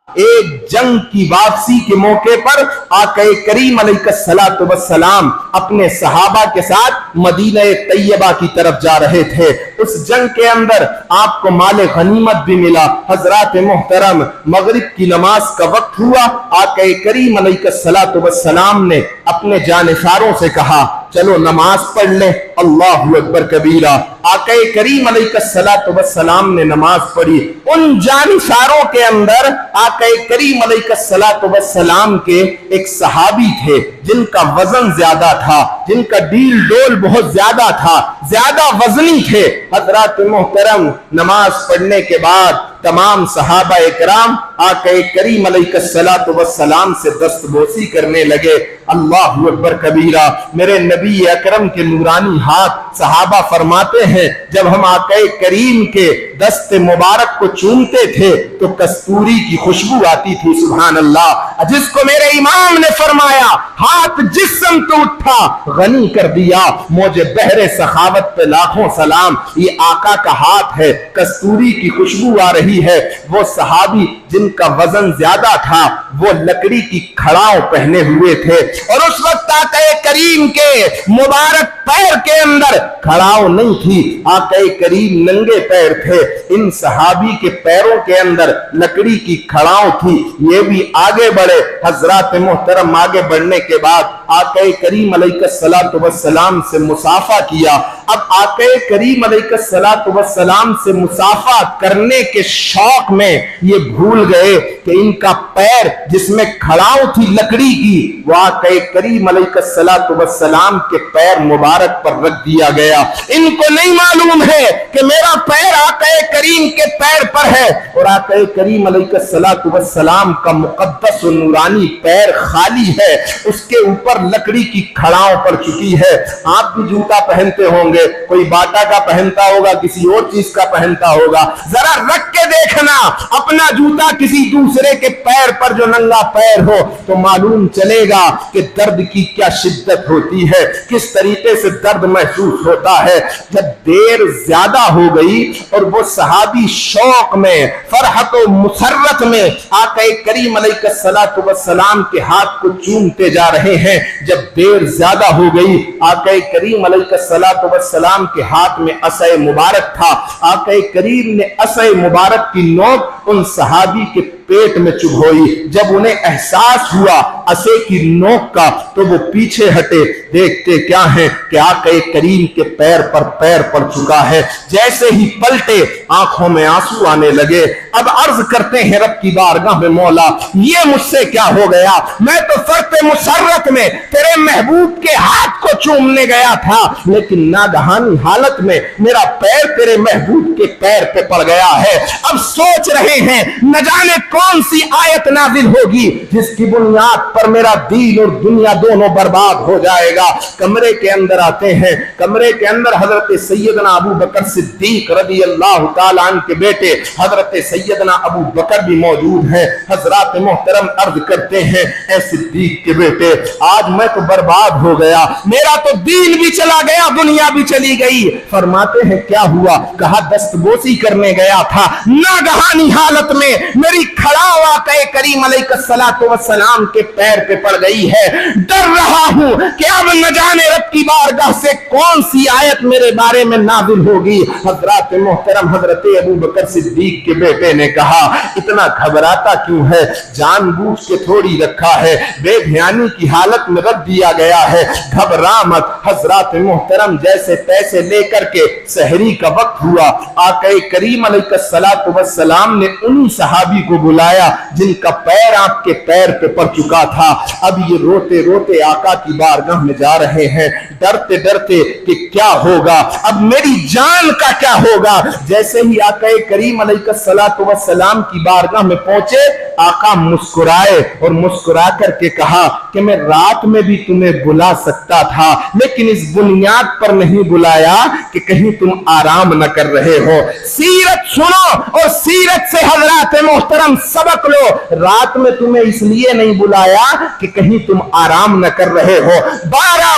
ایک جنگ کی واپسی کے موقع پر آقا کریم علیہ الصلوۃ والسلام اپنے صحابہ کے ساتھ مدینہ طیبہ کی طرف جا رہے تھے۔ اس جنگ کے اندر آپ کو مال غنیمت بھی ملا۔ حضرات محترم، مغرب کی نماز کا وقت ہوا، آقا کریم علیہ الصلوۃ والسلام نے اپنے جانشاروں سے کہا چلو نماز پڑھ لیں، اللہ اکبر کبیرہ۔ آقا کریم علیہ الصلوۃ والسلام نے نماز پڑھی۔ ان جانشاروں کے اندر آقا کریم علیہ الصلوۃ والسلام کے ایک صحابی تھے جن کا وزن زیادہ تھا، جن کا ڈیل ڈول بہت زیادہ تھا، زیادہ وزنی تھے۔ حضرات محترم، نماز پڑھنے کے بعد تمام صحابہ اکرام آقا کریم علیہ الصلوۃ والسلام سے دست بوسی کرنے لگے۔ اللہ اکبر کبیرہ۔ میرے نبی اکرم کے نورانی ہاتھ، صحابہ فرماتے ہیں جب ہم آقا کریم کے دست مبارک کو چومتے تھے تو کستوری کی خوشبو آتی تھی، سبحان اللہ، جس کو میرے امام نے فرمایا ہاتھ جس سمت اٹھا غنی کر دیا۔ موجے بحر سخاوت پہ لاکھوں سلام، یہ آقا کا ہاتھ ہے، کستوری کی خوشبو آ رہی ہے۔ وہ صحابی جن کا وزن زیادہ تھا وہ لکڑی کی کھڑاؤں پہنے ہوئے تھے، اور اس وقت آقا کریم کے مبارک پیر کے اندر کھڑاؤں نہیں تھی، آقا کریم ننگے پیر تھے۔ ان صحابی کے پیروں کے اندر لکڑی کی کھڑاؤں تھی۔ یہ بھی آگے بڑھے۔ حضرات محترم، آگے بڑھنے کے بعد آقا کریم علیہ الصلوۃ والسلام سے مصافحہ کیا۔ اب آقا کریم علیہ الصلوۃ والسلام سے مصافحہ کرنے کے شوق میں یہ بھول گئے کہ ان کا پیر جس میں کھڑاؤں تھی لکڑی کی، وہ آقا کریم علیہ الصلوۃ والسلام کے پیر مبارک پر رکھ دیا گیا۔ ان کو نہیں معلوم ہے کہ میرا پیر آقا کریم کے پیر پر ہے، اور آقا کریم علیہ الصلوۃ والسلام کا مقدس و نورانی پیر خالی ہے، اس کے اوپر لکڑی کی کھڑاؤں پڑ چکی ہے۔ آپ بھی جوتا پہنتے ہوں گے، کوئی باٹا کا پہنتا ہوگا، کسی اور چیز کا پہنتا ہوگا، ذرا رکھ کے دیکھنا اپنا جوتا کسی دوسرے کے پیر پر جو ننگا پیر ہو تو معلوم چلے گا کہ درد کی کیا شدت ہوتی ہے، کس طریقے سے درد محسوس ہوتا ہے۔ جب دیر زیادہ ہو گئی اور وہ صحابی شوق میں، فرحت و مسرت میں آقا کریم علیہ الصلوۃ والسلام کے ہاتھ کو چومتے جا رہے ہیں، جب دیر زیادہ ہو گئی، آقا کریم علیہ الصلوۃ والسلام کے ہاتھ میں عصا مبارک تھا۔ آقا کریم نے عصا مبارک کی نوک ان صحابی کے پیٹ میں چبھوئی۔ جب انہیں احساس ہوا عصے کی نوک کا تو وہ پیچھے ہٹے، دیکھتے کیا ہیں کہ آقا کریم کے پیر پر پیر پڑ چکا ہے۔ جیسے ہی پلٹے آنکھوں میں آنسو آنے لگے۔ اب عرض کرتے ہیں رب کی بارگاہ میں، مولا یہ مجھ سے کیا ہو گیا؟ میں تو فرط مسرت میں تیرے محبوب کے ہاتھ کو چومنے گیا تھا، لیکن ناگہانی حالت میں میرا پیر تیرے محبوب کے پیر پہ پڑ گیا ہے۔ اب سوچ رہے ہیں نہ جانے کون سی آیت نازل ہوگی جس کی بنیاد پر میرا دین اور دنیا دونوں برباد ہو جائے گا۔ کمرے کے اندر آتے ہیں، کمرے کے اندر حضرت سیدنا ابو بکر صدیق رضی اللہ تعالیٰ عنہ کے بیٹے حضرت سیدنا ابو بکر بھی موجود ہیں۔ حضرات محترم عرض کرتے ہیں، اے صدیق کے بیٹے، آج میں تو برباد ہو گیا، میرا تو دین بھی چلا گیا، دنیا بھی چلی گئی۔ فرماتے ہیں کیا ہوا؟ کہا دست بوسی کرنے گیا تھا، ناگہانی حالت میں میری کھڑاؤ آقا کریم علیہ الصلوۃ والسلام کے پیر پہ پڑ گئی ہے۔ ڈر رہا ہوں کہ اب نہ جانے رب کی بارگاہ سے کون سی آیت میرے بارے میں نازل ہوگی۔ حضرات محترم، حضرت ابو بکر صدیق کے بیٹے نے کہا اتنا گھبراتا کیوں ہے؟ جان بوجھ کے تھوڑی رکھا ہے، بے دھیانی کی حالت میں رکھ دیا گیا ہے، گھبرا مت۔ حضرات محترم، جیسے تیسے لے کر کے سحری کا وقت ہوا، آقا کریم علیہ الصلوۃ والسلام نے انہی صحابی کو بلایا جن کا پیر آپ کے پیر پہ پڑ چکا تھا۔ اب یہ روتے روتے آقا کی بارگاہ میں جا رہے ہیں، ڈرتے ڈرتے کہ کیا ہوگا، اب میری جان کا کیا ہوگا۔ جیسے ہی آقا کریم علیہ الصلوۃ والسلام کی بارگاہ میں پہنچے، آقا مسکرائے اور مسکرا کر کے کہا کہ میں رات میں بھی تمہیں بلا سکتا تھا، لیکن اس بنیاد پر نہیں بلایا کہ کہیں تم آرام نہ کر رہے ہو۔ سیرت سنو اور سیرت سے حضرات محترم سبق لو۔ رات میں تمہیں اس لیے نہیں بلایا کہ کہیں تم آرام نہ کر رہے ہو۔ 12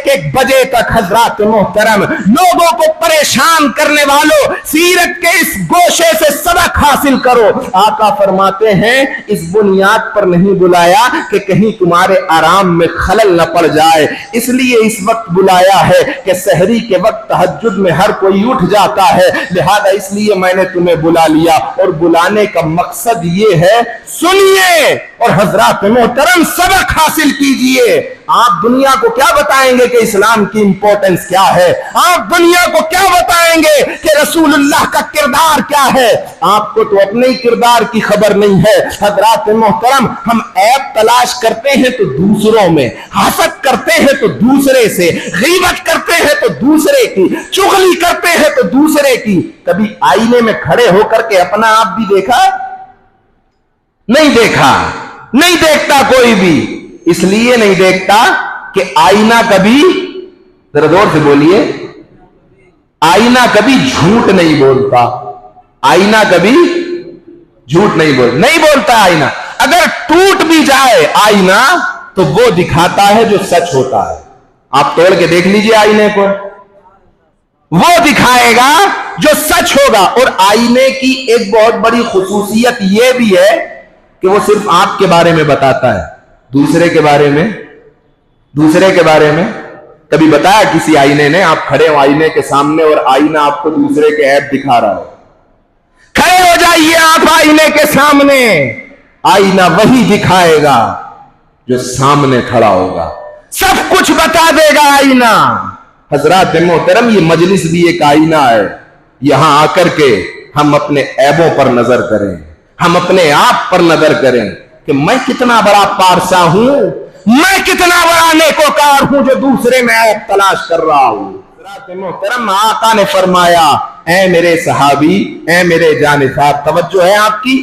1 بجے تک حضرات محترم لوگوں کو پریشان کرنے والوں، سیرت کے اس گوشے سے سبق حاصل کرو۔ آقا فرماتے ہیں हैं इस बुनियाद पर नहीं बुलाया कि कहीं तुम्हारे आराम में खलल न पड़ जाए, इसलिए इस वक्त बुलाया है कि सहरी के वक्त तहज्जुद में हर कोई उठ जाता है, लिहाजा इसलिए मैंने तुम्हें बुला लिया। और बुलाने का मकसद ये है, सुनिए और हजरात मोहतरम सबक हासिल कीजिए। आप दुनिया को क्या बताएंगे कि इस्लाम की इंपॉर्टेंस क्या है? आप दुनिया को क्या बताएंगे कि रसूलुल्लाह का किरदार क्या है? आपको तो अपने ही किरदार की खबर नहीं है। हजरात मोहतरम, हम ऐब तलाश करते हैं तो दूसरों में, हसद करते हैं तो दूसरे से, गीबत करते हैं तो दूसरे की, चुगली करते हैं तो दूसरे की। कभी आईने में खड़े होकर के अपना आप भी देखा? नहीं देखा, नहीं देखता कोई भी। इसलिए नहीं देखता कि आईना कभी, जरा जोर से बोलिए, आईना कभी झूठ नहीं बोलता। आईना कभी झूठ नहीं बोलता। आईना अगर टूट भी जाए आईना तो वो दिखाता है जो सच होता है। आप तोड़ के देख लीजिए आईने को, वो दिखाएगा जो सच होगा। और आईने की एक बहुत बड़ी खुसूसियत यह भी है कि वो सिर्फ आपके बारे में बताता है, दूसरे के बारे में कभी बताया किसी आईने ने? आप खड़े हो आईने के सामने और आईना आपको दूसरे के ऐब दिखा रहा हो, खड़े हो जाइए आप आईने के सामने, आईना वही दिखाएगा जो सामने खड़ा होगा, सब कुछ बता देगा आईना। हजरात मोहतरम, ये मजलिस भी एक आईना है। यहां आकर के हम अपने ऐबों पर नजर करें, हम अपने आप पर नजर करें कि मैं कितना बड़ा पारसा हूं, मैं कितना बड़ा नेकोकार हूं जो दूसरे में ऐब तलाश कर रहा हूं। मोहतरम, आका ने फरमाया, ऐ मेरे सहाबी, ऐ मेरे जानिसार, तवज्जो है आपकी,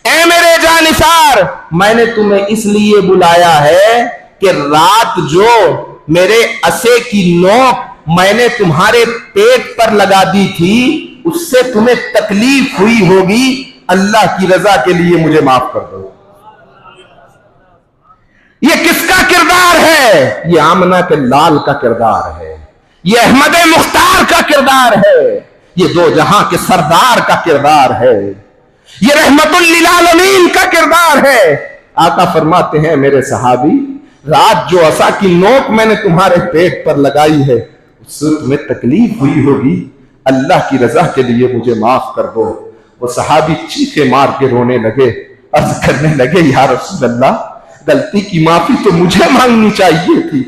ऐ मेरे जानिसार, मैंने तुम्हें इसलिए बुलाया है कि रात जो मेरे असे की नोक मैंने तुम्हारे पेट पर लगा दी थी, उससे तुम्हें तकलीफ हुई होगी, अल्लाह की रजा के लिए मुझे माफ कर दो। ये किसका किरदार है? ये आमना के लाल का किरदार है, ये अहमद मुख्तार का किरदार है, ये दो जहां के सरदार का किरदार है, ये रहमतुल लिल आलमीन का किरदार है। आका फरमाते हैं, मेरे सहाबी, रात जो असा की नोक मैंने तुम्हारे पेट पर लगाई है, उससे तुम्हें तकलीफ हुई होगी, अल्लाह की रजा के लिए मुझे माफ कर दो। वो सहाबी चीखे मार के रोने लगे, अर्ज करने लगे, या रसूल अल्लाह, गलती की माफी तो मुझे मांगनी चाहिए थी,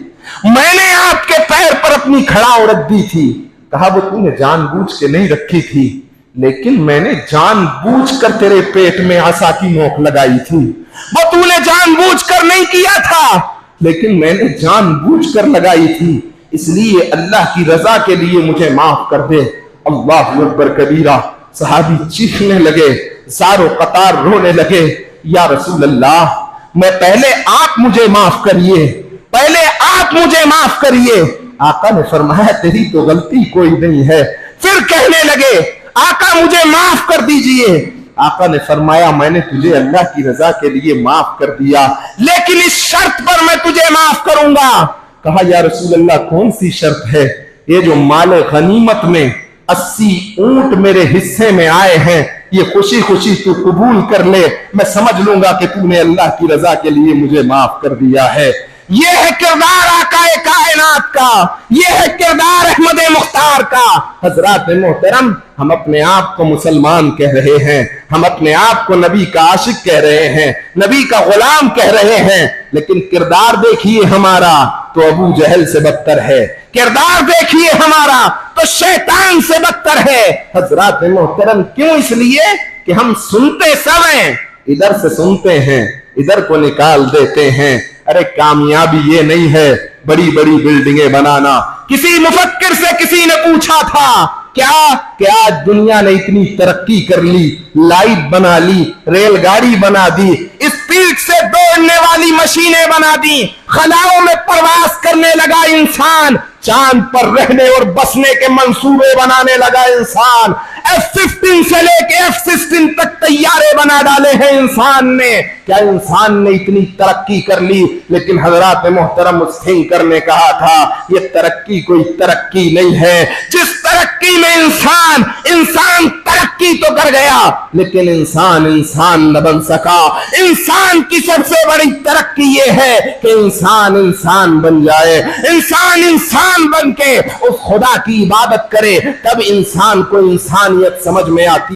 मैंने आपके पैर पर अपनी खड़ाऊ रख दी थी। कहा, वो तूने जानबूझ के नहीं रखी थी, लेकिन मैंने जानबूझकर तेरे पेट में आसा की नोक लगाई थी। वो तूने जानबूझकर नहीं किया था, लेकिन मैंने जानबूझकर लगाई थी, इसलिए अल्लाह की रजा के लिए मुझे माफ कर दे। अल्लाह अकबर कबीरा। सहाबी चीखने लगे, सारो कतार रोने लगे, या रसूल अल्लाह, मैं पहले आप मुझे माफ करिए, पहले आप मुझे माफ करिए। आका ने फरमाया, तेरी तो गलती कोई नहीं है। फिर कहने लगे, आका मुझे माफ कर दीजिए। आका ने फरमाया, मैंने तुझे अल्लाह की रजा के लिए माफ कर दिया, लेकिन इस शर्त पर मैं तुझे माफ करूंगा। कहा, या रसूल अल्लाह, कौन सी शर्त है? ये जो माले गनीमत में 80 ऊंट मेरे हिस्से में आए हैं, ये खुशी खुशी तू कबूल कर ले, मैं समझ लूंगा कि तूने अल्लाह की रजा के लिए मुझे माफ कर दिया है। ये है किरदार आकाए कायनात का, ये है किरदार अहमद मुख्तार का। हजरात मोहतरम, हम अपने आप को मुसलमान कह रहे हैं, हम अपने आप को नबी का आशिक कह रहे हैं, नबी का गुलाम कह रहे हैं, लेकिन किरदार देखिए हमारा तो अबू जहल से बदतर है, किरदार देखिए हमारा तो शैतान से बदतर है। हजरात मोहतरम, क्यों? इसलिए कि हम सुनते समय इधर से सुनते हैं, इधर को निकाल देते हैं। अरे कामयाबी ये नहीं है बड़ी बड़ी बिल्डिंगें बनाना। किसी मुफक्किर से किसी ने पूछा था, क्या कि आज दुनिया ने इतनी तरक्की कर ली, लाइट बना ली, रेलगाड़ी बना दी, स्पीड से दौड़ने वाली मशीनें बना दी, खलाओं में प्रवास करने लगा इंसान, चांद पर रहने और बसने के मंसूबे बनाने लगा इंसान, F-15 से लेके F-16 तक तैयारे बना डाले हैं इंसान ने। क्या इंसान ने इतनी तरक्की कर ली? लेकिन हजरात मोहतरम, उस थिंकर ने कहा था, ये तरक्की कोई तरक्की नहीं है। जिस तरक्की में इंसान तरक्की तरक्की तो कर गया लेकिन इंसान इंसान न बन सका। इंसान की सबसे बड़ी तरक्की ये है कि इंसान इंसान बन जाए, इंसान इंसान बन के उस खुदा की इबादत करे, तब इंसान को इंसानियत समझ में आती।